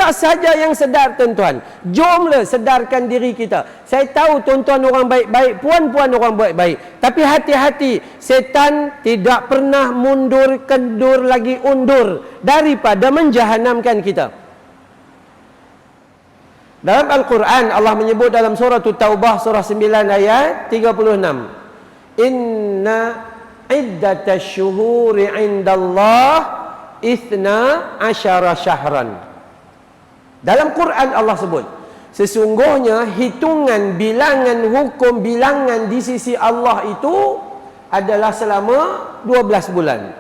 Kita saja yang sedar, tuan-tuan. Jomlah sedarkan diri kita. Saya tahu tuan-tuan orang baik-baik, puan-puan orang baik-baik. Tapi hati-hati, setan tidak pernah mundur, kendur lagi undur daripada menjahanamkan kita. Dalam Al-Quran, Allah menyebut dalam surah Taubah, surah 9 ayat 36. Inna iddatash syuhuri indallah Ithna asyara syahran. Dalam Quran Allah sebut, sesungguhnya hitungan bilangan hukum bilangan di sisi Allah itu adalah selama 12 bulan.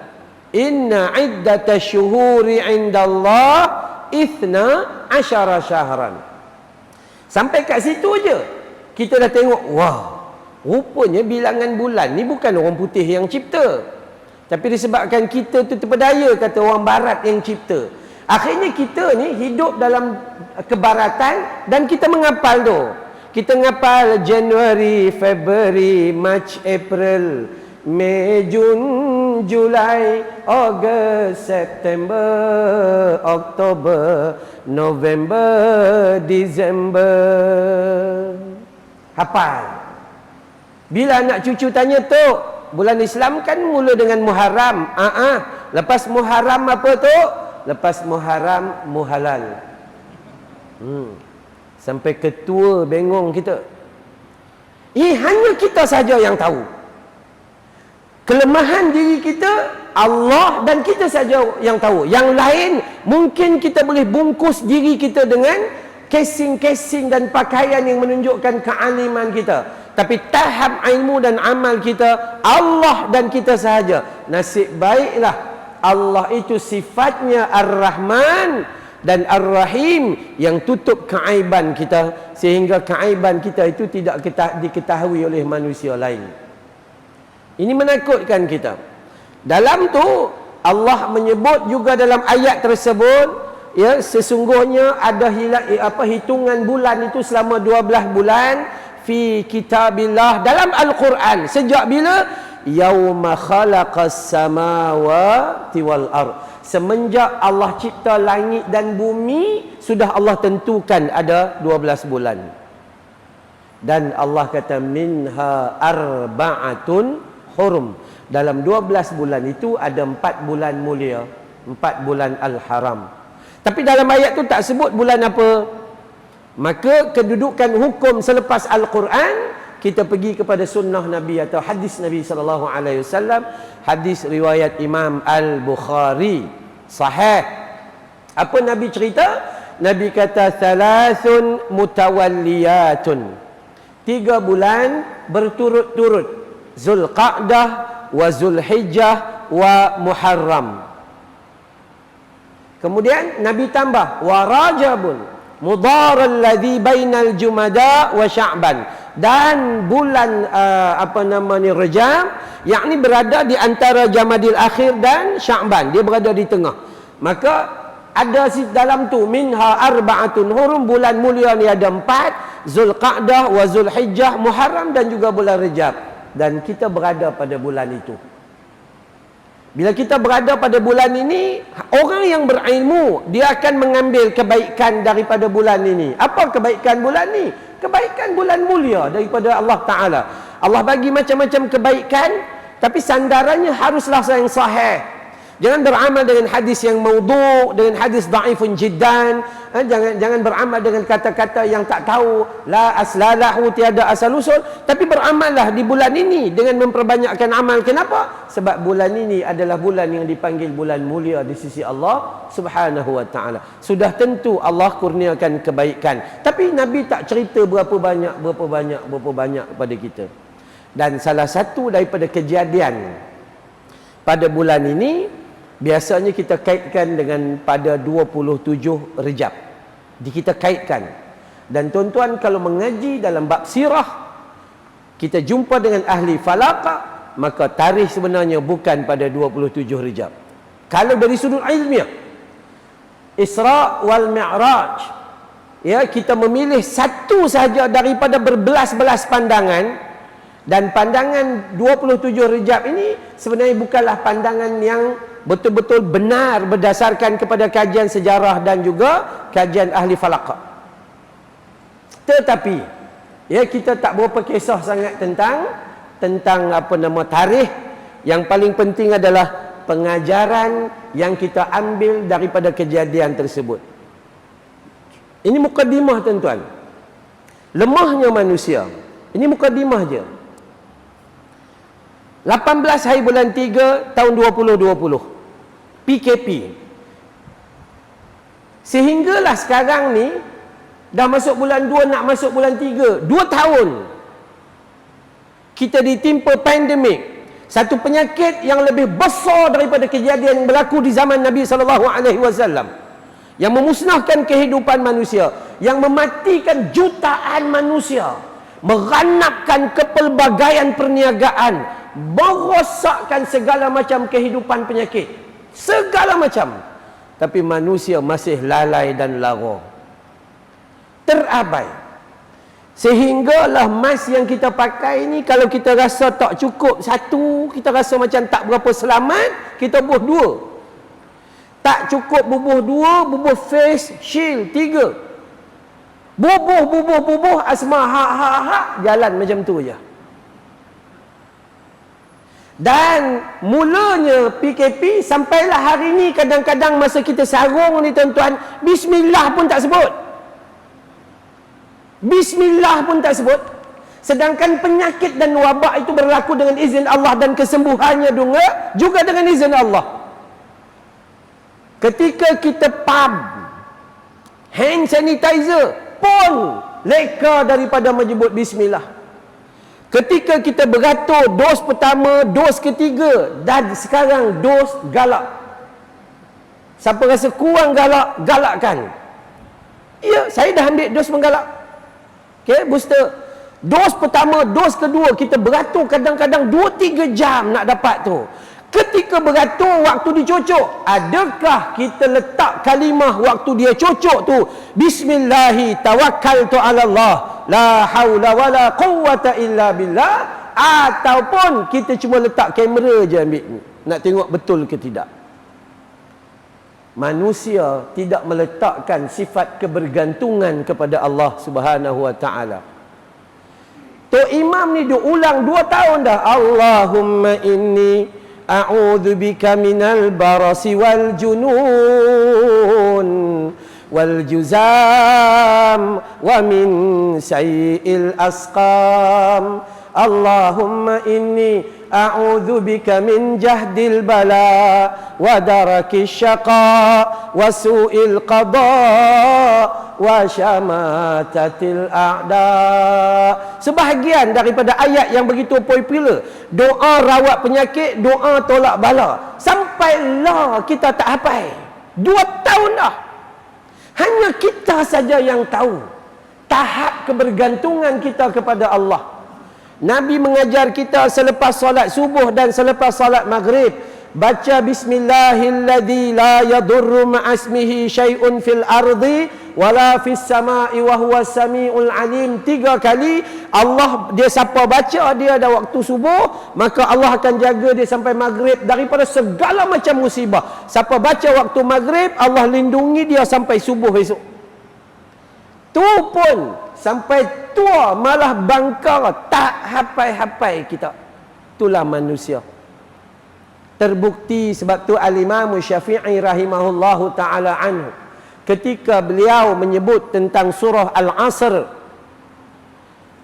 Inna iddatash syuhuri indallah Ithna asyara syahran. Sampai kat situ aja kita dah tengok, wah, rupanya bilangan bulan ni bukan orang putih yang cipta, tapi disebabkan kita tu terpedaya, kata orang barat yang cipta. Akhirnya kita ni hidup dalam kebaratan dan kita menghafal tu. Kita menghafal Januari, Februari, March, April, Mei, Jun, Julai, Ogos, September, Oktober, November, Disember. Hafal. Bila anak cucu tanya, tu bulan Islam kan mula dengan Muharram. Lepas Muharram apa tu? Lepas Muharram Muhalal. Sampai ketua bengong kita. Hanya kita saja yang tahu. Kelemahan diri kita, Allah dan kita saja yang tahu. Yang lain, mungkin kita boleh bungkus diri kita dengan casing-casing dan pakaian yang menunjukkan kealiman kita. Tapi tahap ilmu dan amal kita, Allah dan kita sahaja. Nasib baiklah Allah itu sifatnya Ar-Rahman dan Ar-Rahim yang tutup keaiban kita, sehingga keaiban kita itu tidak diketahui oleh manusia lain. Ini menakutkan kita. Dalam tu Allah menyebut juga dalam ayat tersebut, ya, sesungguhnya ada hitungan bulan itu selama 12 bulan fi kitabillah dalam Al-Quran. Sejak bila? Yauma khalaqas samawati wal ard. Semenjak Allah cipta langit dan bumi, sudah Allah tentukan ada 12 bulan. Dan Allah kata minha arba'atun hurum. Dalam 12 bulan itu ada 4 bulan mulia, 4 bulan al-haram. Tapi dalam ayat tu tak sebut bulan apa. Maka kedudukan hukum selepas Al-Quran, kita pergi kepada sunnah Nabi atau hadis Nabi SAW. Hadis riwayat Imam Al-Bukhari, sahih. Apa Nabi cerita? Nabi kata thalathun mutawalliyatun, 3 bulan berturut-turut, Zulqa'dah wa Zulhijjah wa Muharram. Kemudian Nabi tambah wa Rajabun Mudhar alladhi bainal Jumada wa Sya'ban, dan bulan Rajab, yakni berada di antara Jamadil Akhir dan Sya'ban, dia berada di tengah. Maka ada dalam tu minha arba'atun hurum, bulan mulia ni ada 4, Zulqa'dah wa Zulhijjah, Muharram dan juga bulan Rajab, dan kita berada pada bulan itu. Bila kita berada pada bulan ini, orang yang berilmu, dia akan mengambil kebaikan daripada bulan ini. Apa kebaikan bulan ini? Kebaikan bulan mulia daripada Allah Ta'ala. Allah bagi macam-macam kebaikan, tapi sandarannya haruslah yang sahih. Jangan beramal dengan hadis yang maudhu', dengan hadis da'ifun jiddan. Jangan beramal dengan kata-kata yang tak tahu, la aslalahu, tiada asal usul. Tapi beramallah di bulan ini dengan memperbanyakkan amal. Kenapa? Sebab bulan ini adalah bulan yang dipanggil bulan mulia di sisi Allah Subhanahu wa ta'ala. Sudah tentu Allah kurniakan kebaikan, tapi Nabi tak cerita berapa banyak kepada kita. Dan salah satu daripada kejadian pada bulan ini, biasanya kita kaitkan dengan pada 27 Rejab. Kita kaitkan. Dan tuan-tuan kalau mengaji dalam bab sirah, kita jumpa dengan ahli falak, maka tarikh sebenarnya bukan pada 27 Rejab. Kalau dari sudut ilmiah, Isra wal Mi'raj, ya, kita memilih satu saja daripada berbelas-belas pandangan. Dan pandangan 27 Rejab ini sebenarnya bukanlah pandangan yang betul-betul benar berdasarkan kepada kajian sejarah dan juga kajian ahli falak. Tetapi ya, kita tak berapa kisah sangat tentang tarikh. Yang paling penting adalah pengajaran yang kita ambil daripada kejadian tersebut. Ini mukadimah tuan-tuan. Lemahnya manusia. Ini mukadimah je. 18 hari bulan 3 tahun 2020. PKP. Sehinggalah sekarang ni dah masuk bulan 2 nak masuk bulan 3. 2 tahun. Kita ditimpa pandemik. Satu penyakit yang lebih besar daripada kejadian yang berlaku di zaman Nabi SAW. Yang memusnahkan kehidupan manusia. Yang mematikan jutaan manusia. Meranapkan kepelbagaian perniagaan. Merosakkan segala macam kehidupan penyakit. Segala macam. Tapi manusia masih lalai dan lara. Terabai. Sehinggalah mask yang kita pakai ni, kalau kita rasa tak cukup satu, kita rasa macam tak berapa selamat, kita bubuh 2. Tak cukup bubuh 2, bubuh face shield 3. Bubuh asma hak jalan macam tu je. Dan mulanya PKP sampailah hari ni, kadang-kadang masa kita sarung ni tuan-tuan, bismillah pun tak sebut. Bismillah pun tak sebut. Sedangkan penyakit dan wabak itu berlaku dengan izin Allah dan kesembuhannya juga dengan izin Allah. Ketika kita pump hand sanitizer pun leka daripada menyebut bismillah. Ketika kita beratur dos pertama, dos ketiga, dan sekarang dos galak. Siapa rasa kurang galak, galakkan. Ya, saya dah ambil dos menggalak. Okey, booster. Dos pertama, dos kedua, kita beratur kadang-kadang 2-3 jam nak dapat tu. Ketika beratur, waktu dicocok, adakah kita letak kalimah waktu dia cocok tu, bismillahi tawakkaltu ala Allah, la haula wala quwwata illa billah, ataupun kita cuma letak kamera je ambil nak tengok betul ke tidak? Manusia tidak meletakkan sifat kebergantungan kepada Allah Subhanahu wa taala. Tok Imam ni dia ulang 2 tahun dah. Allahumma inni a'udzu bika minal barasi wal junun wal juzam wa min sayyi'il asqam. Allahumma inni a'udzu bika min jahdil bala wa darakis syaqa wa su'il qada wa syamatatil a'da. Sebahagian daripada ayat yang begitu popular, doa rawat penyakit, doa tolak bala, sampailah kita tak hafal 2 tahun dah. Hanya kita saja yang tahu tahap kebergantungan kita kepada Allah. Nabi mengajar kita selepas solat subuh dan selepas solat maghrib, baca bismillahilladzi la yadurru ma'asmihi syai'un fil ardi wala fis sama'i wa huwas samiul alim 3 kali. Allah, dia siapa baca dia ada waktu subuh, maka Allah akan jaga dia sampai maghrib daripada segala macam musibah. Siapa baca waktu maghrib, Allah lindungi dia sampai subuh esok. Tu pun sampai tua malah bangkar tak hafal-hafal kita. Itulah manusia. Terbukti sebab tu Al-Imam Syafi'i rahimahullahu ta'ala anhu, ketika beliau menyebut tentang surah Al-Asr,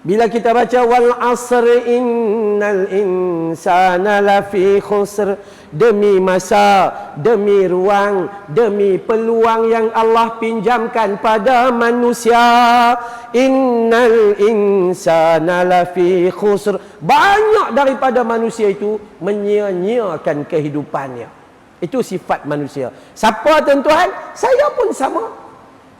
bila kita baca wal asr innal insana lafi khusr, demi masa, demi ruang, demi peluang yang Allah pinjamkan pada manusia, innal insana lafi khusr, banyak daripada manusia itu menyia-nyiakan kehidupannya. Itu sifat manusia. Siapa tuan-tuan? Saya pun sama.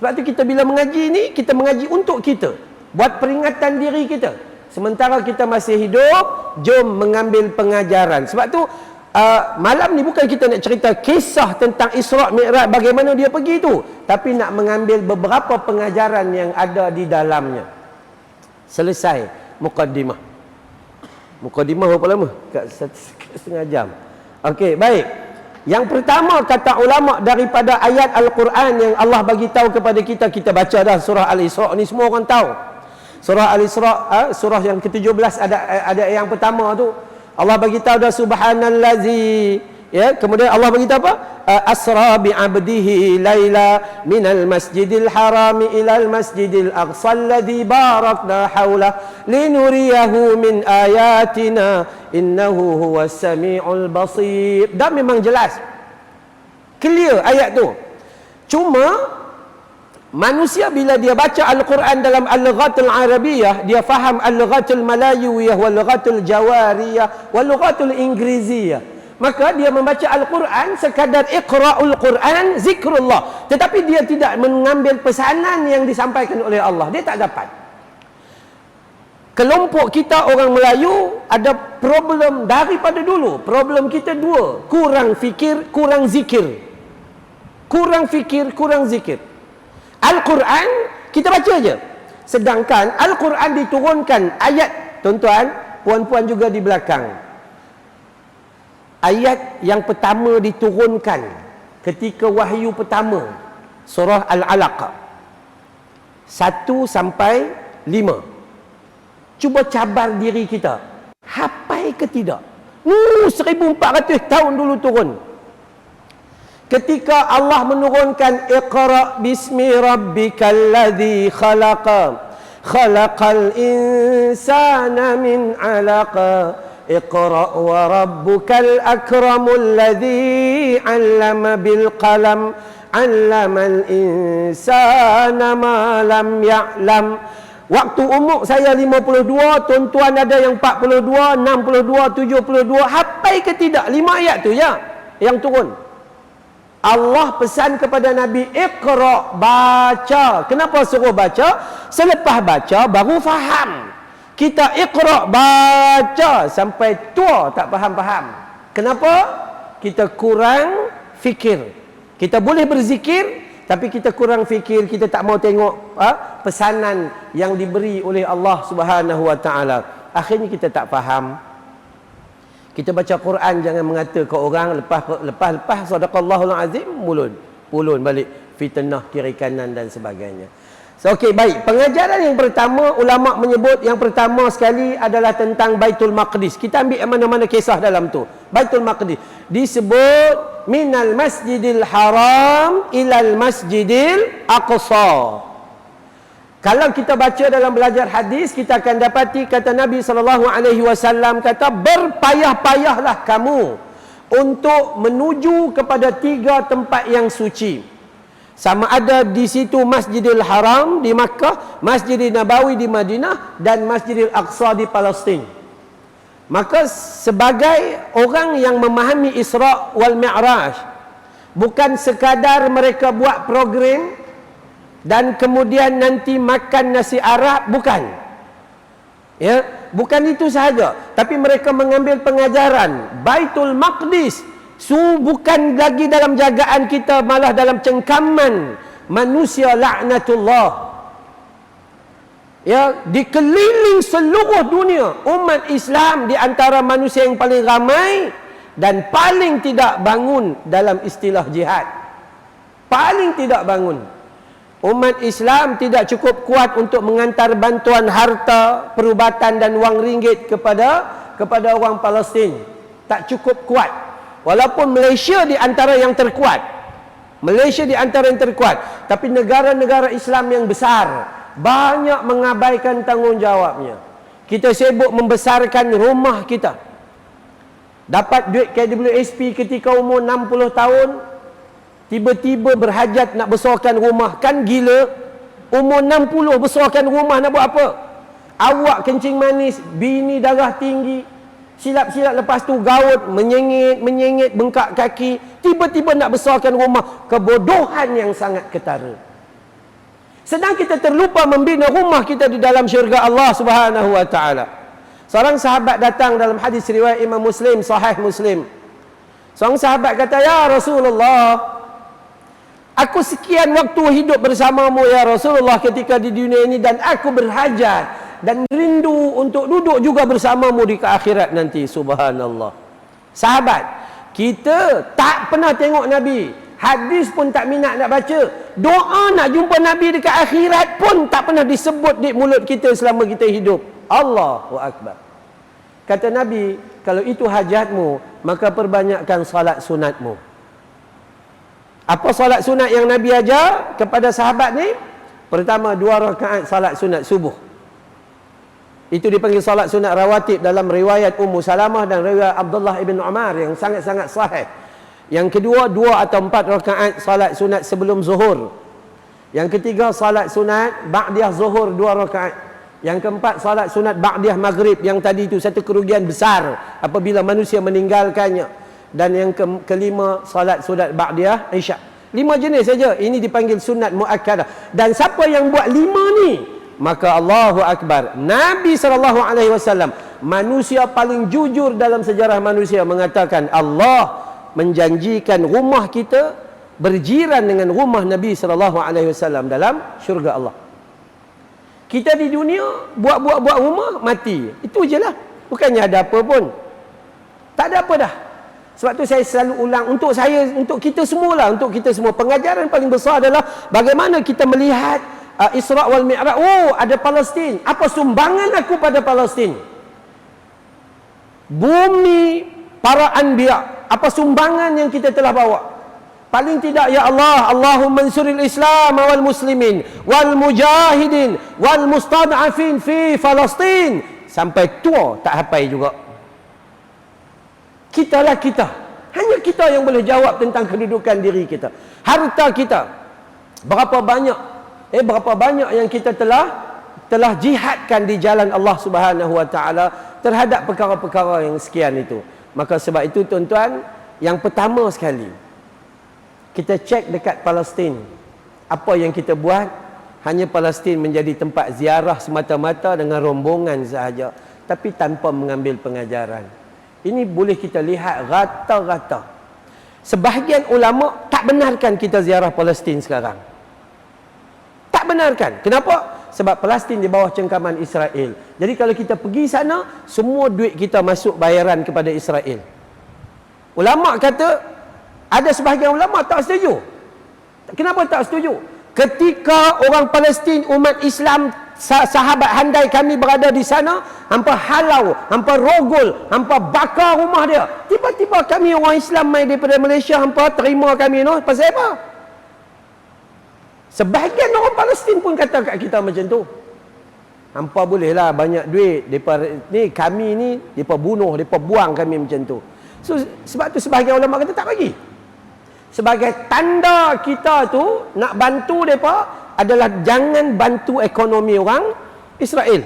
Sebab tu kita bila mengaji ni, kita mengaji untuk kita, buat peringatan diri kita. Sementara kita masih hidup, jom mengambil pengajaran. Sebab tu malam ni bukan kita nak cerita kisah tentang Isra' Mi'raj bagaimana dia pergi tu, tapi nak mengambil beberapa pengajaran yang ada di dalamnya. Selesai mukaddimah. Mukaddimah berapa lama? Kat 1,5 jam. Okey, baik. Yang pertama kata ulama daripada ayat Al-Quran yang Allah bagi tahu kepada kita, kita baca dah surah Al-Isra ni semua orang tahu. Surah Al-Isra, surah yang ke-17 ada yang pertama tu. Allah bagi tahu dah subhanallazi, ya, kemudian Allah bagi tahu apa? Asra bi 'abdihi laila minal masjidil harami ilal masjidil aqsa alladzi barakna haula linuriyahu min ayatina innahu huwas samiul basir. Dan memang jelas, clear ayat tu. Cuma manusia bila dia baca Al-Quran dalam al-lughatul Arabiyah, dia faham al-lughatul Malayuiyah wal lughatul Jawariyah wal lughatul Inggeriziyah. Maka dia membaca Al-Quran sekadar iqra'ul Quran, zikrullah. Tetapi dia tidak mengambil pesanan yang disampaikan oleh Allah. Dia tak dapat. Kelompok kita orang Melayu ada problem daripada dulu. Problem kita dua. Kurang fikir, kurang zikir. Kurang fikir, kurang zikir. Al-Quran kita baca je. Sedangkan Al-Quran diturunkan ayat, tuan-tuan, puan-puan juga di belakang. Ayat yang pertama diturunkan ketika wahyu pertama, surah Al-Alaq 1 sampai 5. Cuba cabar diri kita, hafal ke tidak? 1400 tahun dulu turun. Ketika Allah menurunkan Iqra bismi rabbikal ladzi khalaqa khalaqal insana min 'alaqa Iqra wa rabbukal akramul ladzi 'allama bil qalam 'allamal insana ma lam ya'lam. Waktu umur saya 52, tuan-tuan ada yang 42, 62, 72. Hafal ke tidak 5 ayat tu ya yang turun? Allah pesan kepada Nabi, Iqra, baca. Kenapa suruh baca? Selepas baca baru faham. Kita Iqra, baca sampai tua tak faham-faham. Kenapa? Kita kurang fikir. Kita boleh berzikir, tapi kita kurang fikir. Kita tak mau tengok pesanan yang diberi oleh Allah Subhanahu Wa Taala. Akhirnya kita tak faham. Kita baca Quran jangan mengata ke orang, lepas sadaqallahul azim, pulun balik fitnah kiri kanan dan sebagainya. So, okey, baik. Pengajaran yang pertama, ulama menyebut yang pertama sekali adalah tentang Baitul Maqdis. Kita ambil mana-mana kisah dalam tu. Baitul Maqdis disebut minal masjidil haram ilal masjidil aqsa. Kalau kita baca dalam belajar hadis, kita akan dapati kata Nabi SAW kata, berpayah-payahlah kamu untuk menuju kepada 3 tempat yang suci. Sama ada di situ Masjidil Haram di Makkah, Masjidil Nabawi di Madinah dan Masjidil Aqsa di Palestin. Maka sebagai orang yang memahami Isra wal Mi'raj, bukan sekadar mereka buat program dan kemudian nanti makan nasi Arab, bukan. Ya, bukan itu sahaja, tapi mereka mengambil pengajaran Baitul Maqdis bukan lagi dalam jagaan kita, malah dalam cengkaman manusia laknatullah. Ya, dikeliling seluruh dunia umat Islam di antara manusia yang paling ramai dan paling tidak bangun dalam istilah jihad. Paling tidak bangun. Umat Islam tidak cukup kuat untuk mengantar bantuan harta, perubatan dan wang ringgit kepada orang Palestin. Tak cukup kuat. Walaupun Malaysia di antara yang terkuat. Malaysia di antara yang terkuat. Tapi negara-negara Islam yang besar banyak mengabaikan tanggungjawabnya. Kita sibuk membesarkan rumah kita. Dapat duit KWSP ketika umur 60 tahun. Tiba-tiba berhajat nak besarkan rumah. Kan gila. Umur 60 besarkan rumah nak buat apa? Awak kencing manis, bini darah tinggi, silap-silap lepas tu gaut, menyengit, bengkak kaki, tiba-tiba nak besarkan rumah. Kebodohan yang sangat ketara. Sedang kita terlupa membina rumah kita di dalam syurga Allah Subhanahu Wa Taala. Seorang sahabat datang dalam hadis riwayat Imam Muslim, Sahih Muslim. Seorang sahabat kata, "Ya Rasulullah, aku sekian waktu hidup bersamamu ya Rasulullah ketika di dunia ini, dan aku berhajat dan rindu untuk duduk juga bersamamu di akhirat nanti." Subhanallah. Sahabat, Kita tak pernah tengok Nabi. Hadis pun tak minat nak baca. Doa nak jumpa Nabi dekat akhirat pun tak pernah disebut di mulut kita selama kita hidup. Allahu Akbar. Kata Nabi, kalau itu hajatmu, maka perbanyakkan salat sunatmu. Apa salat sunat yang Nabi ajar kepada sahabat ni? Pertama, 2 rakaat salat sunat subuh. Itu dipanggil salat sunat rawatib dalam riwayat Ummu Salamah dan riwayat Abdullah ibn Umar yang sangat-sangat sahih. Yang kedua, 2 atau 4 rakaat salat sunat sebelum zuhur. Yang ketiga, salat sunat ba'diyah zuhur 2 rakaat. Yang keempat, salat sunat ba'diyah maghrib. Yang tadi itu satu kerugian besar apabila manusia meninggalkannya. Dan yang kelima, salat sunat ba'diyah isyak. 5 jenis saja. Ini dipanggil sunat muakkadah. Dan siapa yang buat 5 ni, maka Allahu Akbar. Nabi SAW, manusia paling jujur dalam sejarah manusia, mengatakan Allah menjanjikan rumah kita berjiran dengan rumah Nabi SAW dalam syurga Allah. Kita di dunia buat rumah, mati. Itu je lah. Bukannya ada apa pun. Tak ada apa dah. Sebab tu saya selalu ulang, untuk saya, untuk kita semualah, untuk kita semua, pengajaran paling besar adalah bagaimana kita melihat Isra' wal Mi'raj. Oh, ada Palestin. Apa sumbangan aku pada Palestin? Bumi para anbiya. Apa sumbangan yang kita telah bawa? Paling tidak, ya Allah, Allahumma ansuril Islam wal muslimin wal mujahidin wal mustad'afin fi Palestin. Sampai tua tak hafal juga. Kitalah kita. Hanya kita yang boleh jawab tentang kedudukan diri kita. Harta kita. Berapa banyak yang kita telah jihadkan di jalan Allah Subhanahu wa taala terhadap perkara-perkara yang sekian itu. Maka sebab itu tuan-tuan, yang pertama sekali kita cek dekat Palestin. Apa yang kita buat? Hanya Palestin menjadi tempat ziarah semata-mata dengan rombongan sahaja, tapi tanpa mengambil pengajaran. Ini boleh kita lihat rata-rata. Sebahagian ulama tak benarkan kita ziarah Palestin sekarang. Tak benarkan. Kenapa? Sebab Palestin di bawah cengkaman Israel. Jadi kalau kita pergi sana, semua duit kita masuk bayaran kepada Israel. Ulama kata, ada sebahagian ulama tak setuju. Kenapa tak setuju? Ketika orang Palestin, umat Islam, sahabat handai kami berada di sana, hampa halau, hampa rogol, hampa bakar rumah dia. Tiba-tiba kami orang Islam mai daripada Malaysia, hampa terima kami, no? Pasal apa? Sebahagian orang Palestin pun kata kat kita macam tu. Hampa bolehlah banyak duit, depa ni, kami ni depa bunuh, depa buang kami macam tu. So sebab tu sebahagian ulama kata tak bagi. Sebagai tanda kita tu nak bantu mereka adalah jangan bantu ekonomi orang Israel.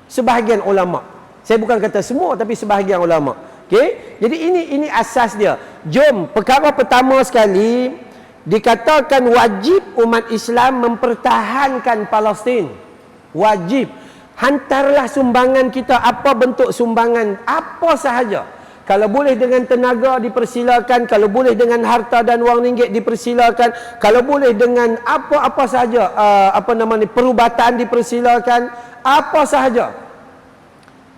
Sebahagian ulama. Saya bukan kata semua, tapi sebahagian ulama. Okey? Jadi ini asas dia. Jom, perkara pertama sekali, dikatakan wajib umat Islam mempertahankan Palestin. Wajib. Hantarlah sumbangan kita, apa bentuk sumbangan, apa sahaja. Kalau boleh dengan tenaga dipersilakan, kalau boleh dengan harta dan wang ringgit dipersilakan, kalau boleh dengan apa-apa sahaja, perubatan dipersilakan, apa sahaja.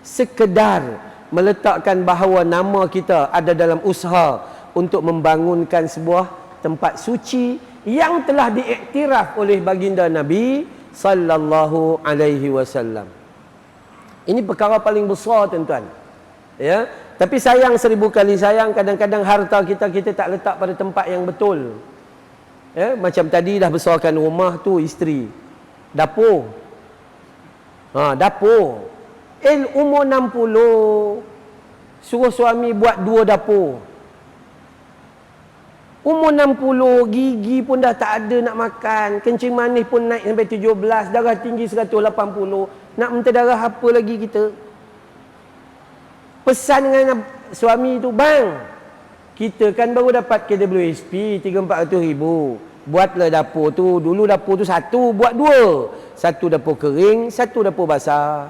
Sekedar meletakkan bahawa nama kita ada dalam usaha untuk membangunkan sebuah tempat suci yang telah diiktiraf oleh baginda Nabi sallallahu alaihi wasallam. Ini perkara paling besar, tuan-tuan. Ya. Tapi sayang, 1000 kali sayang, kadang-kadang harta kita tak letak pada tempat yang betul. Ya, macam tadi dah besarkan rumah tu isteri. Dapur. Dapur. Umur 60, suruh suami buat 2 dapur. Umur 60, gigi pun dah tak ada nak makan, kencing manis pun naik sampai 17, darah tinggi 180. Nak minta darah apa lagi kita? Pesan dengan suami tu, bang, kita kan baru dapat KWSP 300-400 ribu. Buatlah dapur tu. Dulu dapur tu satu, buat 2. Satu dapur kering, satu dapur basah.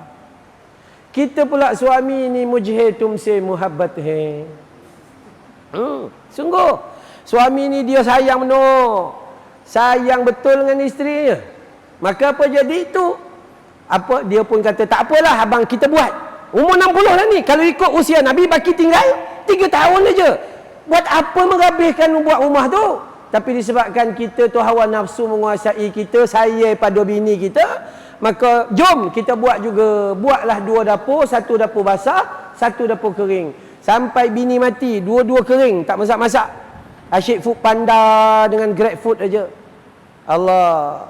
Kita pula suami ni mujhid tumse muhabbat hai. Sungguh. Suami ni dia sayang benar. Sayang betul dengan isteri dia. Maka apa jadi tu? Dia pun kata, tak apalah abang, kita buat. Umur 60 dah ni. Kalau ikut usia Nabi, baki tinggal 3 tahun aja. Buat apa menghabiskan buat rumah tu? Tapi disebabkan kita tu hawa nafsu menguasai kita, saya pada bini kita, maka jom kita buat juga. Buatlah 2 dapur, 1 dapur basah, 1 dapur kering. Sampai bini mati, 2-2 kering, tak masak-masak. Asyik food panda dengan grab food aja. Allah.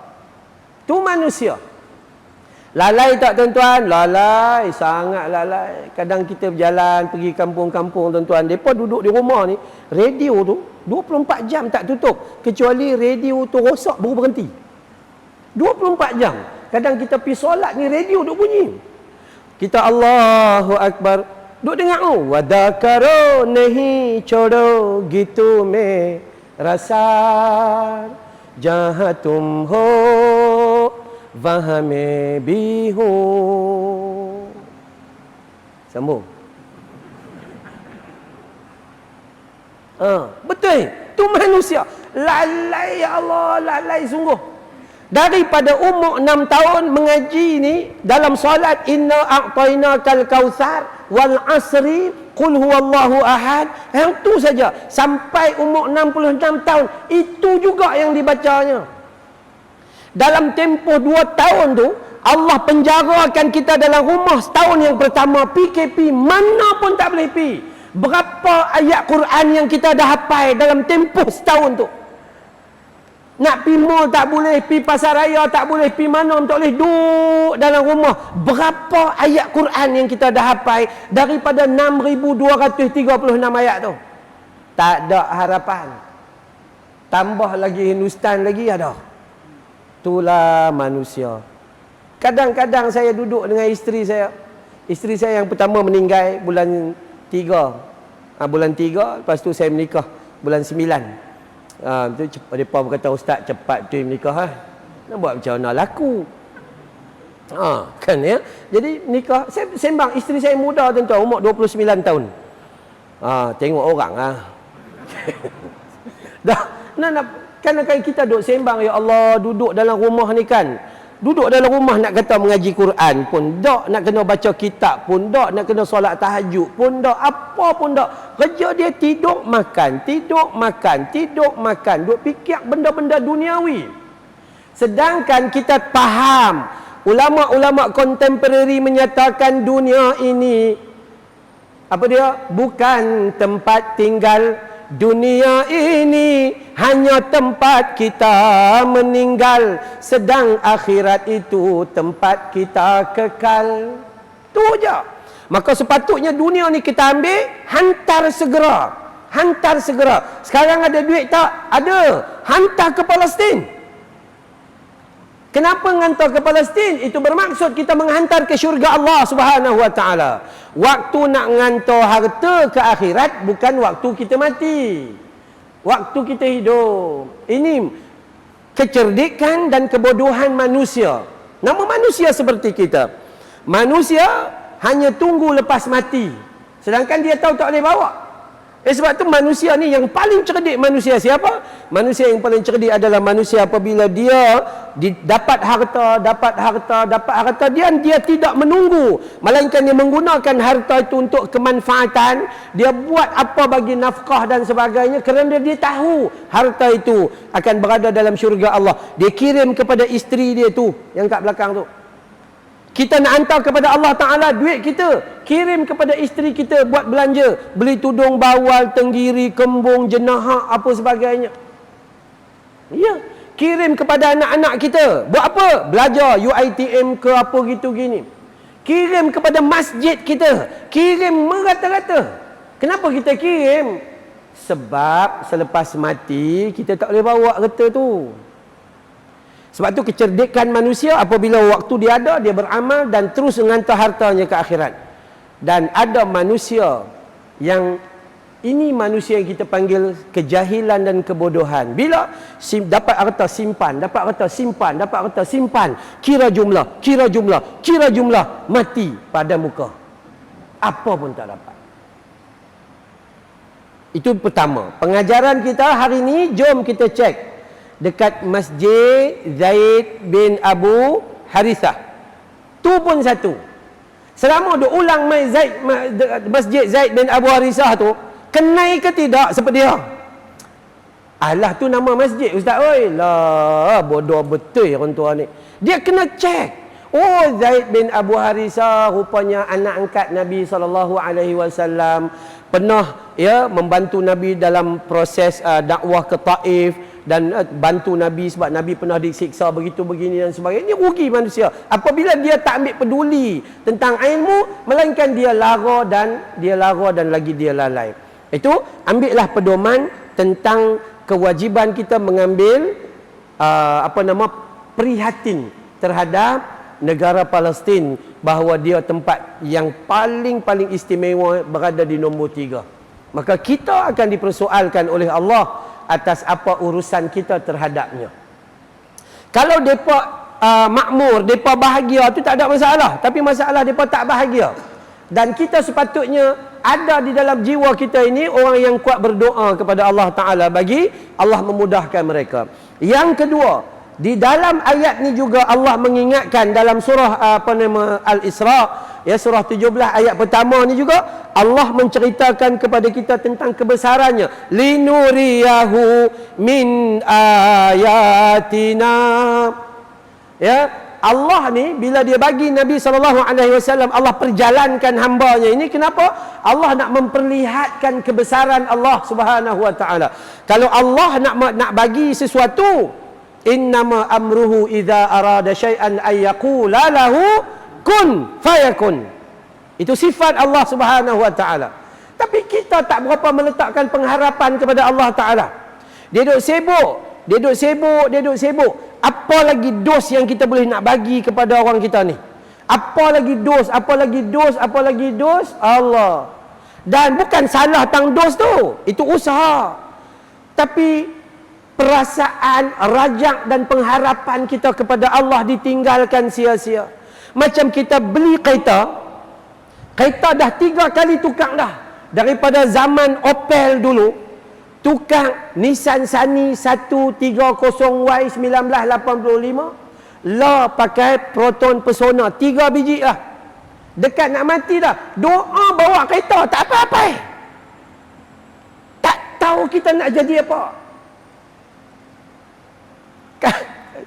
Tu manusia. Lalai tak tuan-tuan? Lalai, sangat lalai. Kadang kita berjalan pergi kampung-kampung tuan-tuan, depa duduk di rumah ni, radio tu 24 jam tak tutup, kecuali radio tu rosak baru berhenti. 24 jam. Kadang kita pergi solat ni radio duk bunyi. Kita Allahu Akbar, duk dengar oh, wadakaro nahi chodo gitu me rasa jahatum ho Vahame bihu. Sambung. Betul. Tu manusia. Lalai ya Allah, lalai sungguh. Daripada umur 6 tahun mengaji ni dalam solat, inna a'tainakal kautsar wal asri qul huwallahu ahad. Yang tu saja sampai umur 66 tahun itu juga yang dibacanya. Dalam tempoh 2 tahun tu Allah penjarakan kita dalam rumah setahun yang pertama PKP, mana pun tak boleh pergi. Berapa ayat Quran yang kita dah hafal dalam tempoh setahun tu. Nak pergi mall tak boleh, pergi pasar raya tak boleh, pergi mana tak boleh, duduk dalam rumah. Berapa ayat Quran yang kita dah hafal daripada 6,236 ayat tu. Tak ada harapan. Tambah lagi Hindustan lagi ada. Itulah manusia. Kadang-kadang saya duduk dengan isteri saya. Isteri saya yang pertama meninggal bulan 3. Bulan 3, lepas tu saya menikah bulan 9. Tu mereka berkata, ustaz cepat tu menikah. Nak buat macam mana laku. Kan ya. Jadi menikah, saya sembang isteri saya muda tuan-tuan, umur 29 tahun. Tengok orang dah nak kadang-kadang kita duduk sembang, ya Allah, duduk dalam rumah ni kan. Duduk dalam rumah nak kata mengaji Quran pun tak, nak kena baca kitab pun tak, nak kena solat tahajud pun tak, apa pun tak. Kerja dia tidur makan, tidur makan, tidur makan, duk fikir benda-benda duniawi. Sedangkan kita faham, ulama-ulama kontemporari menyatakan dunia ini apa dia? Bukan tempat tinggal. Dunia ini hanya tempat kita meninggal, sedang akhirat itu tempat kita kekal. Tu je. Maka sepatutnya dunia ni kita ambil, hantar segera. Hantar segera. Sekarang ada duit tak? Ada. Hantar ke Palestin. Kenapa menghantar ke Palestin? Itu bermaksud kita menghantar ke syurga Allah Subhanahu wa taala. Waktu nak menghantar harta ke akhirat bukan waktu kita mati. Waktu kita hidup. Ini kecerdikan dan kebodohan manusia. Nama manusia seperti kita. Manusia hanya tunggu lepas mati. Sedangkan dia tahu tak boleh bawa. Sebab tu manusia ni yang paling cerdik. Manusia siapa? Manusia yang paling cerdik adalah manusia apabila dia dapat harta, dia tidak menunggu, melainkan dia menggunakan harta itu untuk kemanfaatan. Dia buat apa bagi nafkah dan sebagainya kerana dia tahu harta itu akan berada dalam syurga Allah. Dia kirim kepada isteri dia tu yang kat belakang tu. Kita nak hantar kepada Allah Ta'ala duit kita, kirim kepada isteri kita buat belanja, beli tudung bawal, tenggiri, kembung, jenahak, apa sebagainya. Ya, kirim kepada anak-anak kita, buat apa? Belajar UiTM ke apa gitu gini. Kirim kepada masjid kita, kirim merata-rata. Kenapa kita kirim? Sebab selepas mati kita tak boleh bawa harta tu. Sebab tu kecerdikan manusia apabila waktu dia ada, dia beramal dan terus menghantar hartanya ke akhirat. Dan ada manusia yang ini manusia yang kita panggil kejahilan dan kebodohan. Bila dapat harta simpan, dapat harta simpan, dapat harta simpan, kira jumlah, mati pada muka. Apa pun tak dapat. Itu pertama. Pengajaran kita hari ini, jom kita cek dekat Masjid Zaid bin Abu Harithah. Tu pun satu. Selama duk ulang Masjid Zaid bin Abu Harithah tu, Kenai ke tidak seperti dia? Alah tu nama masjid ustaz. Oi lah, bodoh betul orang tua ni. Dia kena cek. Oh, Zaid bin Abu Harisah rupanya anak angkat Nabi SAW, pernah ya membantu Nabi dalam proses dakwah ke Taif, dan bantu Nabi sebab Nabi pernah disiksa begitu begini dan sebagainya. Ini rugi manusia apabila dia tak ambil peduli tentang ilmu, melainkan dia lara dan lagi dia lalai. Itu ambillah pedoman tentang kewajiban kita mengambil prihatin terhadap negara Palestin, bahawa dia tempat yang paling istimewa, berada di nombor 3. Maka kita akan dipersoalkan oleh Allah atas apa urusan kita terhadapnya. Kalau mereka makmur, mereka bahagia, tu tak ada masalah. Tapi masalah mereka tak bahagia. Dan kita sepatutnya ada di dalam jiwa kita ini orang yang kuat berdoa kepada Allah Ta'ala bagi Allah memudahkan mereka. Yang kedua, di dalam ayat ni juga Allah mengingatkan dalam surah Al-Isra, ya, surah 17 ayat pertama ni juga Allah menceritakan kepada kita tentang kebesarannya. Linuriyahu min ayatina. Ya, Allah ni bila dia bagi Nabi SAW, Allah perjalankan hambanya ini, kenapa? Allah nak memperlihatkan kebesaran Allah Subhanahu Wa Taala. Kalau Allah nak bagi sesuatu, innama amruhu idza arada syai'an ay yaqula lahu kun fayakun. Itu sifat Allah Subhanahu Wa Taala. Tapi kita tak berapa meletakkan pengharapan kepada Allah Taala. Dia duduk sibuk. Apa lagi dos yang kita boleh nak bagi kepada orang kita ni? Apa lagi dos? Allah. Dan bukan salah tang dos tu, itu usaha. Tapi perasaan, rajak dan pengharapan kita kepada Allah ditinggalkan sia-sia. Macam kita beli kereta dah 3 kali tukang dah. Daripada zaman Opel dulu, tukang Nissan Sunny 130Y 1985, lah pakai Proton Persona 3 biji lah. Dekat nak mati dah. Doa bawa kereta tak apa-apa. Tak tahu kita nak jadi apa.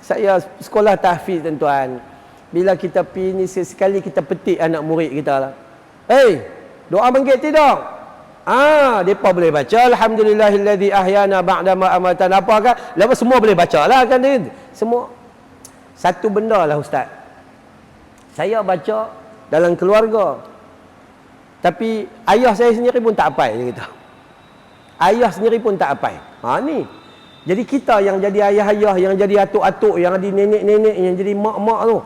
Saya sekolah tahfiz tuan-tuan. Bila kita pergi ni, sekali kita petik anak murid kita lah. Doa bangkit tidak? Mereka boleh baca alhamdulillahilladzi ahyana ba'da ma amatana, apa kan? Lepas semua boleh baca lah kan dia. Semua. Satu benda lah ustaz, saya baca dalam keluarga, tapi ayah saya sendiri pun tak hafal, dia kata. Ayah sendiri pun tak hafal. Ni. Jadi kita yang jadi ayah-ayah, yang jadi atuk-atuk, yang jadi nenek-nenek, yang jadi mak-mak tu,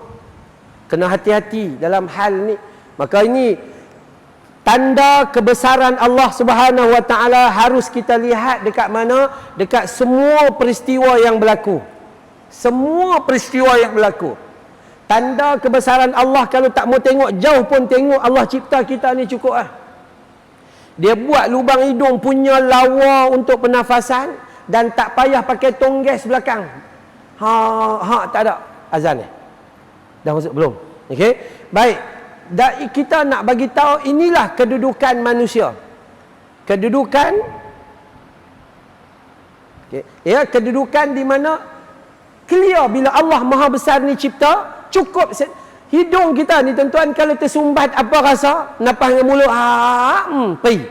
kena hati-hati dalam hal ni. Maka ini tanda kebesaran Allah Subhanahu Wa Taala harus kita lihat dekat mana? Dekat semua peristiwa yang berlaku. Semua peristiwa yang berlaku. Tanda kebesaran Allah, kalau tak mau tengok jauh pun tengok Allah cipta kita ni cukup lah. Dia buat lubang hidung punya lawa untuk pernafasan, dan tak payah pakai tonggas belakang. Tak ada azan ni. Dah masuk belum? Okey. Baik. Dan kita nak bagi tahu inilah kedudukan manusia. Kedudukan kedudukan di mana clear bila Allah Maha Besar ni cipta, cukup hidung kita ni tuan-tuan, kalau tersumbat apa rasa? Napas dengan mulut pergi.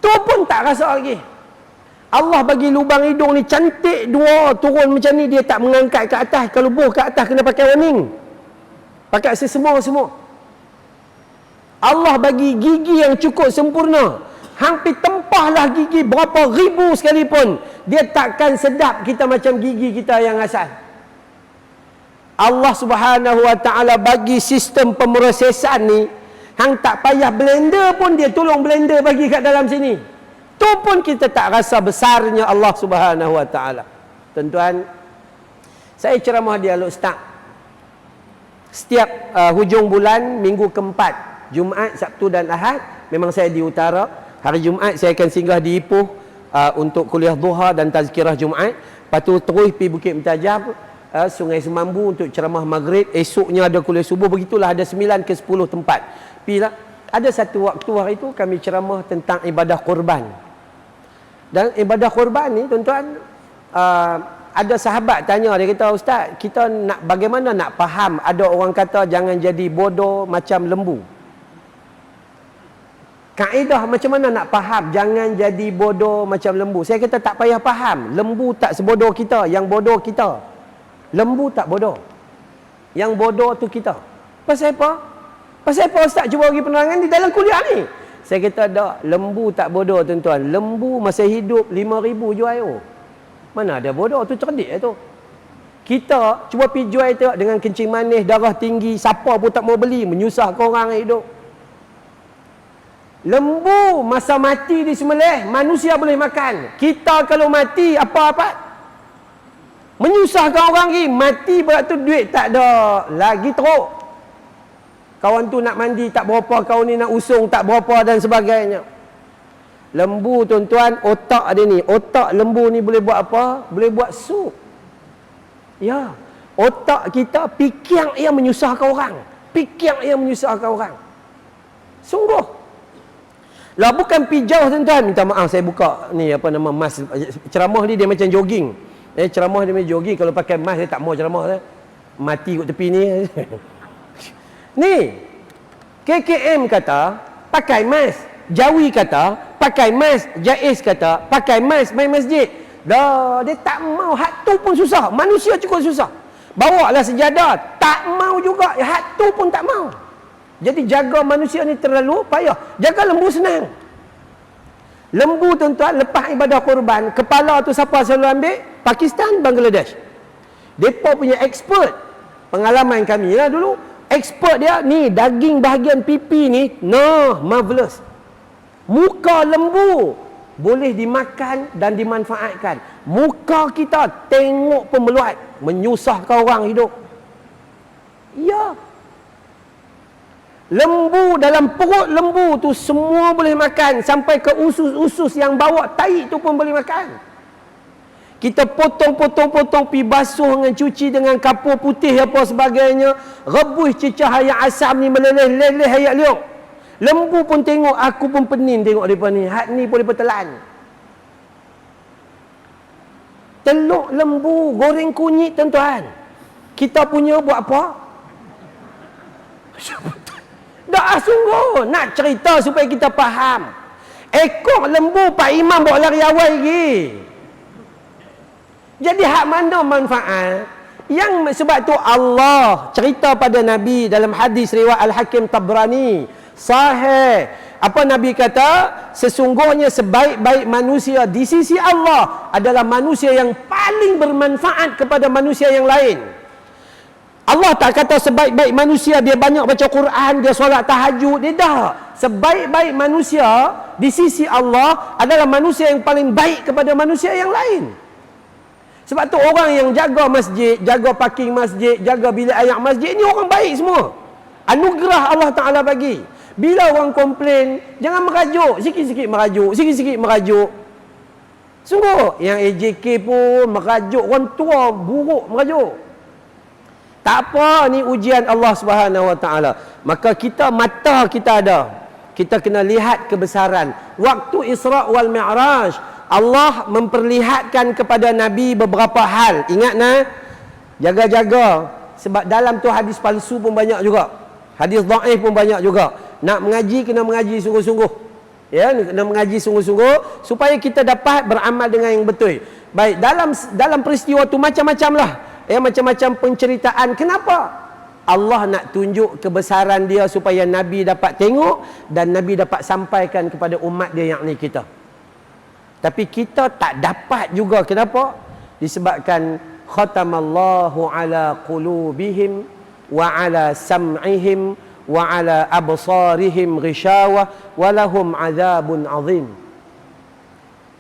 Tu pun tak rasa lagi. Allah bagi lubang hidung ni cantik, dua turun macam ni, dia tak mengangkat ke atas. Kalau buh ke atas kena pakai warning, pakai semua. Allah bagi gigi yang cukup sempurna. Hampir tempahlah gigi berapa ribu sekalipun, dia takkan sedap kita macam gigi kita yang asal. Allah Subhanahu Wa Taala bagi sistem pemrosesan ni, hang tak payah blender pun dia tolong blender bagi kat dalam sini. Tu pun kita tak rasa besarnya Allah Subhanahu Wa Taala. Tuan-tuan, saya ceramah dialog start setiap hujung bulan, minggu keempat, Jumaat, Sabtu dan Ahad. Memang saya di utara. Hari Jumaat saya akan singgah di Ipoh untuk kuliah duha dan tazkirah Jumaat. Lepas tu terus pergi Bukit Mentajam, Sungai Semambu untuk ceramah maghrib. Esoknya ada kuliah subuh. Begitulah, ada 9 ke 10 tempat. Pergilah. ada satu waktu hari itu kami ceramah tentang ibadah kurban. Dan ibadah kurban ni tuan-tuan, ada sahabat tanya, dia kata, "Ustaz, kita nak bagaimana nak faham ada orang kata jangan jadi bodoh macam lembu?" Kaedah macam mana nak faham jangan jadi bodoh macam lembu? Saya kata tak payah faham. Lembu tak sebodoh kita, yang bodoh kita. Lembu tak bodoh. Yang bodoh tu kita. Pasal apa? Pasal apa Ustaz cuba bagi penerangan di dalam kuliah ni? Saya kata tak, lembu tak bodoh tuan-tuan. Lembu masa hidup 5,000 jual air. Mana ada bodoh tu, cerdik tu. Kita cuba pergi jual tu dengan kencing manis, darah tinggi, siapa pun tak mau beli, menyusahkan orang hidup. Lembu masa mati disembelih, manusia boleh makan. Kita kalau mati apa-apa? Menyusahkan orang lagi. Mati pula tu duit tak ada. Lagi teruk. Kawan tu nak mandi tak berapa, kawan ni nak usung tak berapa dan sebagainya. Lembu tuan-tuan, otak dia ni. Otak lembu ni boleh buat apa? Boleh buat sup. Ya. Otak kita fikir ia menyusahkan orang. Fikir ia menyusahkan orang. Sungguh. Lah bukan pi jauh tuan-tuan. Minta maaf saya buka ni apa nama mask. Ceramah ni dia macam jogging. Ceramah dia macam jogging. Kalau pakai mask dia tak mau ceramah. Mati kat tepi ni. Ni. KKM kata pakai mask. Jawi kata pakai mask. Jaiz kata pakai mask main masjid. Dah dia tak mau. Hak tu pun susah. Manusia cukup susah. Bawa lah sejadah. Tak mau juga. Hak tu pun tak mau. Jadi jaga manusia ni terlalu payah. Jaga lembu senang. Lembu tuan-tuan lepas ibadah kurban, kepala tu siapa selalu ambil? Pakistan, Bangladesh. Mereka punya expert. Pengalaman kami lah dulu. Expert dia ni daging bahagian pipi ni, no, marvelous. Muka lembu boleh dimakan dan dimanfaatkan. Muka kita tengok pun meluat, menyusahkan orang hidup. Ya. Lembu dalam perut lembu tu semua boleh makan, sampai ke usus-usus yang bawa tai tu pun boleh makan. Kita potong-potong-potong, pi basuh dengan cuci dengan kapur putih apa sebagainya, rebus cecah ayam asam ni meleleh-leleh ayat liuk. Lembu pun tengok, aku pun penin tengok depa ni. Hak ni boleh bertelan. Telur lembu goreng kunyit tuan-tuan. Kita punya buat apa? Dah sungguh nak cerita supaya kita faham. Ekor lembu Pak Imam bawa lari awal lagi. Jadi hak mana manfaat? Yang sebab tu Allah cerita pada Nabi dalam hadis riwayat Al-Hakim Tabrani sahih. Apa Nabi kata? Sesungguhnya sebaik-baik manusia di sisi Allah adalah manusia yang paling bermanfaat kepada manusia yang lain. Allah tak kata sebaik-baik manusia dia banyak baca Quran, dia solat tahajud, dia dah. Sebaik-baik manusia di sisi Allah adalah manusia yang paling baik kepada manusia yang lain. Sebab tu orang yang jaga masjid, jaga parking masjid, jaga bilik air masjid, ni orang baik semua. Anugerah Allah Ta'ala bagi. Bila orang komplain, jangan merajuk, sikit-sikit merajuk, sikit-sikit merajuk. Sungguh, yang AJK pun merajuk, orang tua buruk merajuk. Tak apa, ni ujian Allah Subhanahu Wa Taala. Maka kita, mata kita ada. Kita kena lihat kebesaran. Waktu Isra' wal Mi'raj, Allah memperlihatkan kepada Nabi beberapa hal. Ingat nah, jaga-jaga. Sebab dalam tu hadis palsu pun banyak juga. Hadis dhaif pun banyak juga. Nak mengaji, kena mengaji sungguh-sungguh. Ya, kena mengaji sungguh-sungguh supaya kita dapat beramal dengan yang betul. Baik, dalam peristiwa tu macam-macam lah. Macam-macam penceritaan. Kenapa? Allah nak tunjuk kebesaran dia supaya Nabi dapat tengok dan Nabi dapat sampaikan kepada umat dia, yakni kita. Tapi kita tak dapat juga. Kenapa? Disebabkan khatamallahu ala qulubihim wa ala sam'ihim wa ala absarihim ghishawa wa lahum azabun azim.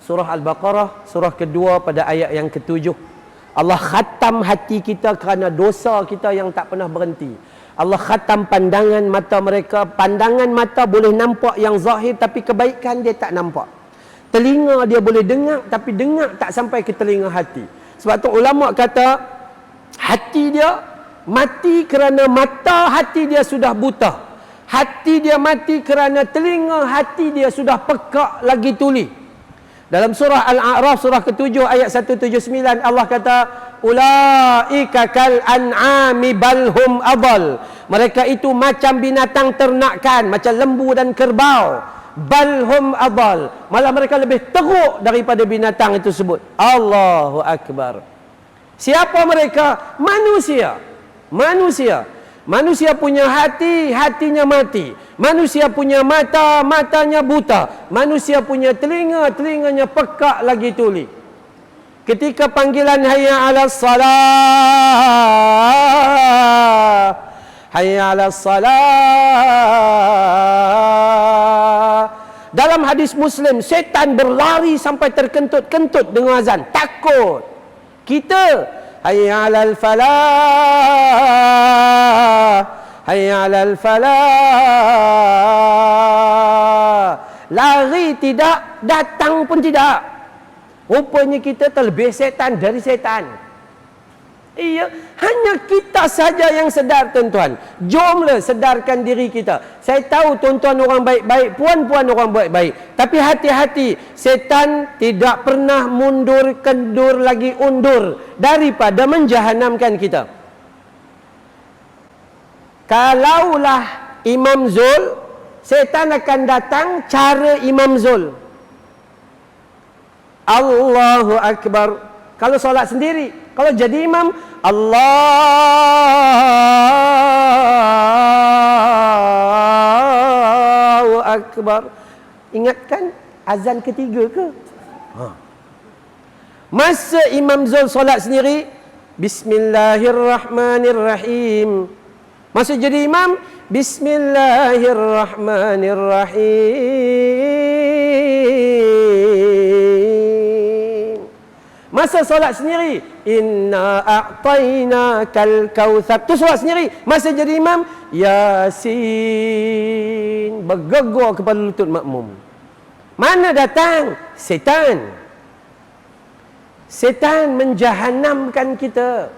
Surah Al-Baqarah, surah kedua pada ayat yang ke-7. Allah khatam hati kita kerana dosa kita yang tak pernah berhenti. Allah khatam pandangan mata mereka. Pandangan mata boleh nampak yang zahir, tapi kebaikan dia tak nampak. Telinga dia boleh dengar, tapi dengar tak sampai ke telinga hati. Sebab tu ulama kata hati dia mati kerana mata hati dia sudah buta. Hati dia mati kerana telinga hati dia sudah pekak lagi tuli. Dalam surah Al-A'raf surah ke-7 ayat 179 Allah kata ulaika kal an'ami bal hum adall. Mereka itu macam binatang ternakan, macam lembu dan kerbau. Bal hum adall. Malah mereka lebih teruk daripada binatang itu sebut. Allahu akbar. Siapa mereka? Manusia. Manusia punya hati, hatinya mati. Manusia punya mata, matanya buta. Manusia punya telinga, telinganya pekak lagi tuli. Ketika panggilan hayya 'alas salah, hayya 'alas salah. Dalam hadis Muslim, setan berlari sampai terkentut-kentut dengan azan, takut. Kita hayya 'alal falah, hayya 'alal falah. Lari tidak, datang pun tidak. Rupanya kita terlebih setan dari setan. Iya, hanya kita saja yang sedar, tuan-tuan. Jomlah sedarkan diri kita. Saya tahu tuan-tuan orang baik-baik, puan-puan orang baik-baik. Tapi hati-hati, setan tidak pernah mundur, kendur lagi undur daripada menjahanamkan kita. Kalaulah Imam Zul, setan akan datang cara Imam Zul. Allahu Akbar. Kalau solat sendiri, kalau jadi imam, Allahu Akbar. Ingatkan azan ketiga ke? Masa Imam Zul solat sendiri, Bismillahirrahmanirrahim. Masa jadi imam, Bismillahirrahmanirrahim. Masa solat sendiri, inna a'tainakal kautsar. Tu solat sendiri. Masa jadi imam, Yasin. Bergegar kepala lutut makmum. Mana datang? Setan. Setan menjahanamkan kita.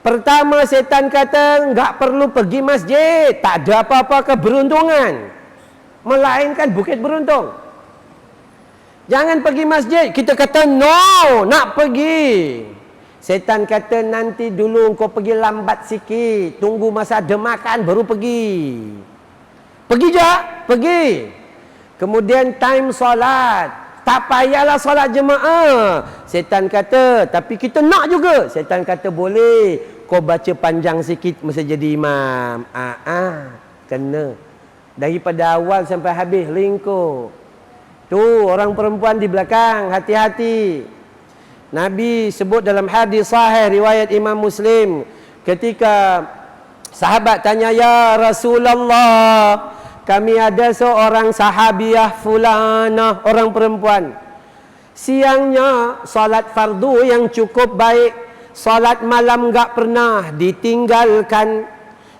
Pertama, setan kata enggak perlu pergi masjid, tak ada apa-apa keberuntungan, melainkan bukit beruntung. Jangan pergi masjid. Kita kata no, nak pergi. Setan kata nanti dulu kau pergi lambat sikit, tunggu masa ada makan baru pergi. Pergi je, pergi. Kemudian time solat, tak payahlah solat jemaah. Setan kata, tapi kita nak juga. Setan kata boleh, kau baca panjang sikit masa jadi imam. Kena. Daripada awal sampai habis lingkup. Tu orang perempuan di belakang, hati-hati. Nabi sebut dalam hadis sahih riwayat Imam Muslim, ketika sahabat tanya, ya Rasulullah, kami ada seorang sahabiah fulanah, orang perempuan. Siangnya salat fardu yang cukup baik, salat malam enggak pernah ditinggalkan,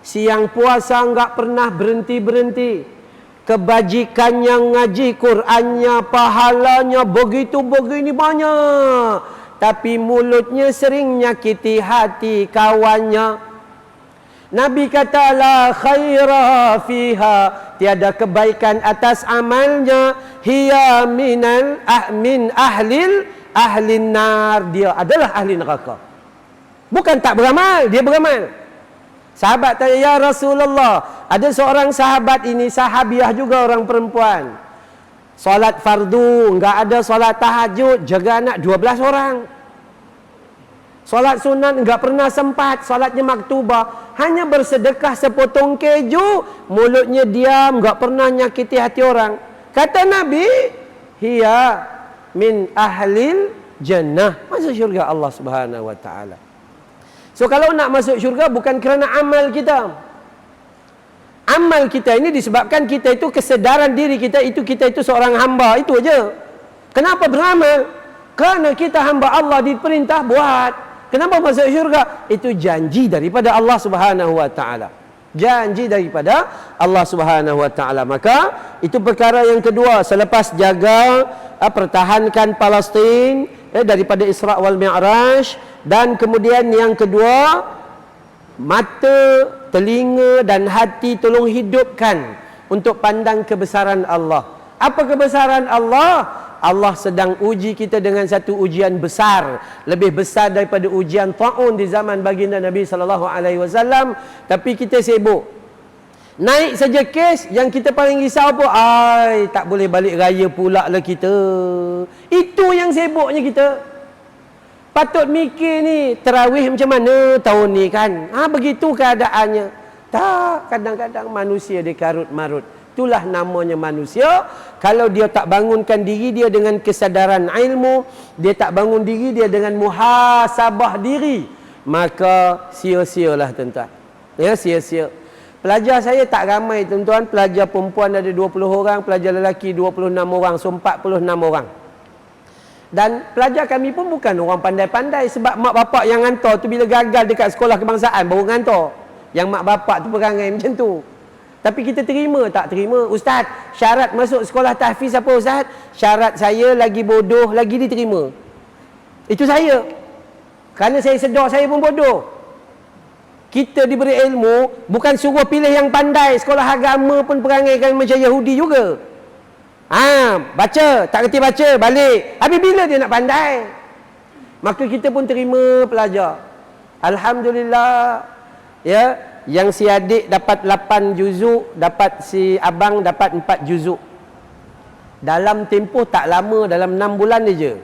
siang puasa enggak pernah berhenti-berhenti. Kebajikannya, ngaji Qurannya, pahalanya begitu-begini banyak. Tapi mulutnya sering nyakiti hati kawannya. Nabi kata, la khaira fiha. Tiada kebaikan atas amalnya. Hiya min ahlin nar. Dia adalah ahli neraka. Bukan tak beramal, dia beramal. Sahabat tanya, ya Rasulullah, ada seorang sahabat ini, sahabiah juga orang perempuan. Solat fardu, enggak ada solat tahajud, jaga anak 12 orang. Solat sunat enggak pernah sempat, solatnya maktubah, hanya bersedekah sepotong keju, mulutnya diam, enggak pernah nyakiti hati orang. Kata Nabi, hiya min ahlil jannah. Masuk syurga Allah Subhanahu wa taala. So kalau nak masuk syurga bukan kerana amal kita. Amal kita ini disebabkan kita itu kesedaran diri kita itu seorang hamba, itu aja. Kenapa beramal? Kerana kita hamba Allah, diperintah buat. Kenapa masuk syurga? Itu janji daripada Allah Subhanahu wa taala. Janji daripada Allah Subhanahu wa taala. Maka itu perkara yang kedua, selepas jaga pertahankan Palestin daripada Isra wal Mi'raj. Dan kemudian yang kedua, mata telinga dan hati tolong hidupkan untuk pandang kebesaran Allah. Apa kebesaran Allah? Allah sedang uji kita dengan satu ujian besar, lebih besar daripada ujian taun di zaman baginda Nabi SAW. Tapi kita sibuk naik saja kes, yang kita paling risau apa? Ai, tak boleh balik raya pula lah kita. Itu yang sibuknya kita. Patut mikir ni, tarawih macam mana tahun ni kan? Begitu keadaannya. Tak, kadang-kadang manusia dia karut marut. Itulah namanya manusia. Kalau dia tak bangunkan diri dia dengan kesadaran ilmu, dia tak bangun diri dia dengan muhasabah diri, maka sia-sialah tuan-tuan. Ya, sia-sia. Pelajar saya tak ramai tuan-tuan. Pelajar perempuan ada 20 orang, pelajar lelaki 26 orang, so 46 orang. Dan pelajar kami pun bukan orang pandai-pandai, sebab mak bapak yang hantar tu bila gagal dekat sekolah kebangsaan baru hantar. Yang mak bapak tu perangai macam tu. Tapi kita terima tak terima? Ustaz, syarat masuk sekolah tahfiz apa Ustaz? Syarat saya lagi bodoh lagi diterima. Itu saya. Kerana saya sedar saya pun bodoh. Kita diberi ilmu, bukan suruh pilih yang pandai. Sekolah agama pun perangai kan macam Yahudi juga. Baca, tak kerti baca, balik. Habis bila dia nak pandai? Maka kita pun terima pelajar. Alhamdulillah. Ya, yang si adik dapat 8 juzuk, dapat si abang dapat 4 juzuk. Dalam tempoh tak lama, dalam 6 bulan je.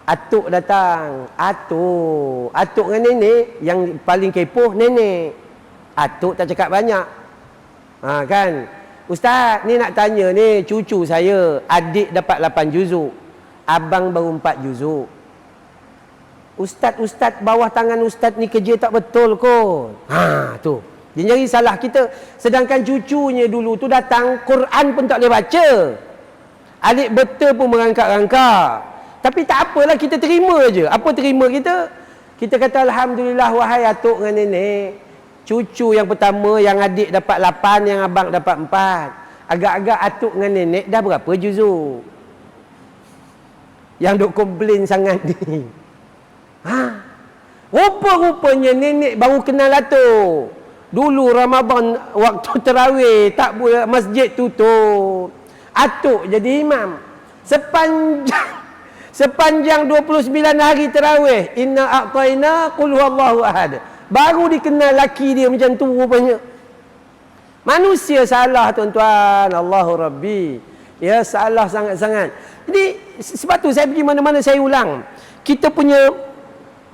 Atuk datang. Atuk dengan nenek, yang paling kepoh nenek. Atuk tak cakap banyak. Kan? Ustaz, ni nak tanya ni, cucu saya, adik dapat 8 juzuk, abang baru 4 juzuk. Ustaz bawah tangan ustaz ni kerja tak betul kot. Tu. Dia nyari salah kita. Sedangkan cucunya dulu tu datang, Quran pun tak boleh baca. Alik betul pun merangkak-rangkak. Tapi tak apalah, kita terima je. Apa terima kita? Kita kata Alhamdulillah wahai atuk dengan nenek. Cucu yang pertama, yang adik dapat 8, yang abang dapat 4. Agak-agak atuk dengan nenek dah berapa juzuk? Yang duk komplain sangat ni. Rupa-rupanya nenek baru kenal atuk. Dulu Ramadan waktu tarawih tak boleh, masjid tutup. Atuk jadi imam. Sepanjang 29 hari tarawih, inna a'tayna qul huwallahu ahad. Baru dikenal laki dia macam tu rupanya. Manusia salah tuan-tuan. Allahu Rabbi. Ya, salah sangat-sangat. Jadi sebab tu saya pergi mana-mana saya ulang. Kita punya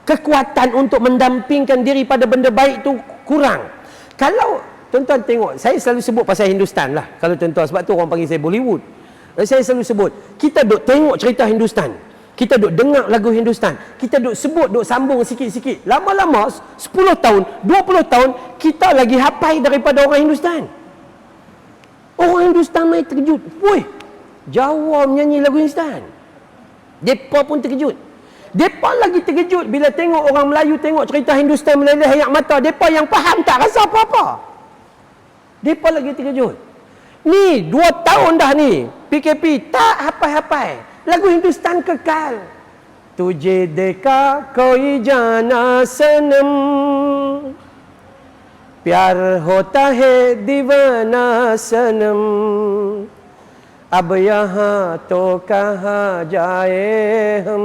kekuatan untuk mendampingkan diri pada benda baik tu kurang. Kalau tuan-tuan tengok, saya selalu sebut pasal Hindustan lah. Kalau tuan-tuan, sebab tu orang panggil saya Bollywood. Saya selalu sebut, kita duk tengok cerita Hindustan, kita duk dengar lagu Hindustan, kita duk sebut, duk sambung sikit-sikit. Lama-lama 10 tahun, 20 tahun kita lagi hafal daripada orang Hindustan. Orang Hindustan main terkejut. Woi, Jawa menyanyi lagu Hindustan. Depa pun terkejut. Depa lagi terkejut bila tengok orang Melayu tengok cerita Hindustan meleleh air mata. Depa yang faham tak rasa apa-apa. Depa lagi terkejut. Ni 2 tahun dah ni PKP tak hafal-hafal. Lagu Hindustan kekal. Tujhe dekha koi jana sanam, प्यार होता है दीवाना सनम, अब यहाँ तो कहाँ जाए हम,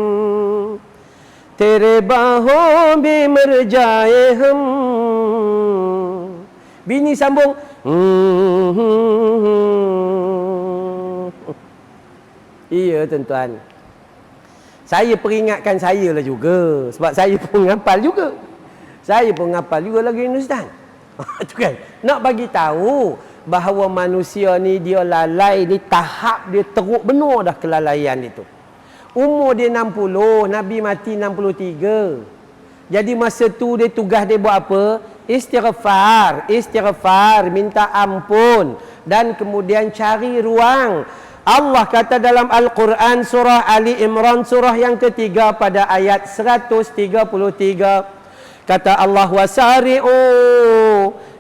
तेरे बाहों में मर जाए हम. Bini sambung. Iya tuan-tuan. Saya peringatkan saya lah juga. Sebab saya pun ngapal juga. Saya pun ngapal juga lagu Hindustan. Tu kan, nak bagi tahu bahawa manusia ni dia lalai ni, tahap dia teruk benar dah kelalaian itu. Umur dia 60, Nabi mati 63. Jadi masa tu dia tugas dia buat apa? Istighfar, minta ampun dan kemudian cari ruang. Allah kata dalam Al-Quran surah Ali Imran surah yang ketiga pada ayat 133. Kata Allah, wasari'u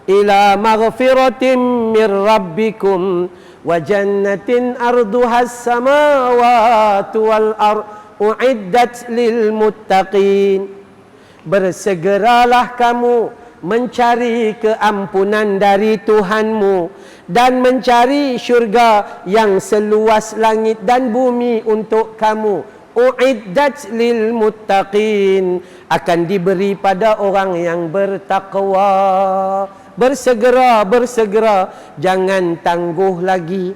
ila maghfiratin min rabbikum wa jannatin arduhas samawati wal ard uiddat lil muttaqin. Bersegeralah kamu mencari keampunan dari Tuhanmu dan mencari syurga yang seluas langit dan bumi untuk kamu. Uiddat lil muttaqin, akan diberi pada orang yang bertakwa. Bersegera, bersegera, jangan tangguh lagi.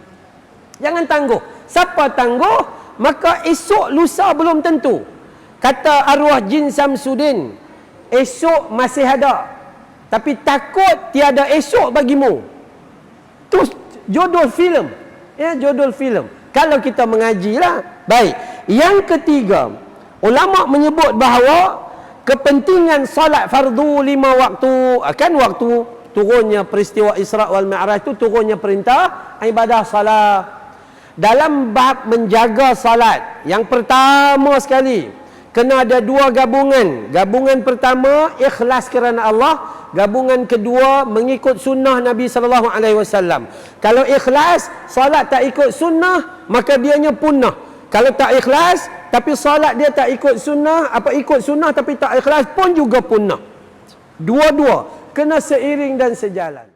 Jangan tangguh. Siapa tangguh, maka esok lusa belum tentu. Kata arwah jin Samsudin, esok masih ada, tapi takut tiada esok bagimu. Tu judul filem. Ya, judul filem. Kalau kita mengajilah. Baik. Yang ketiga, ulama menyebut bahawa kepentingan solat fardu 5 waktu, akan waktu turunnya peristiwa Isra' wal Mi'raj itu turunnya perintah ibadah salat. Dalam bab menjaga salat, yang pertama sekali kena ada 2 gabungan. Gabungan pertama ikhlas kerana Allah, gabungan kedua mengikut sunnah Nabi sallallahu alaihi wasallam. Kalau ikhlas, salat tak ikut sunnah, maka dianya punah. Kalau tak ikhlas tapi salat dia tak ikut sunnah, apa ikut sunnah tapi tak ikhlas pun juga punah. Dua-dua kena seiring dan sejalan.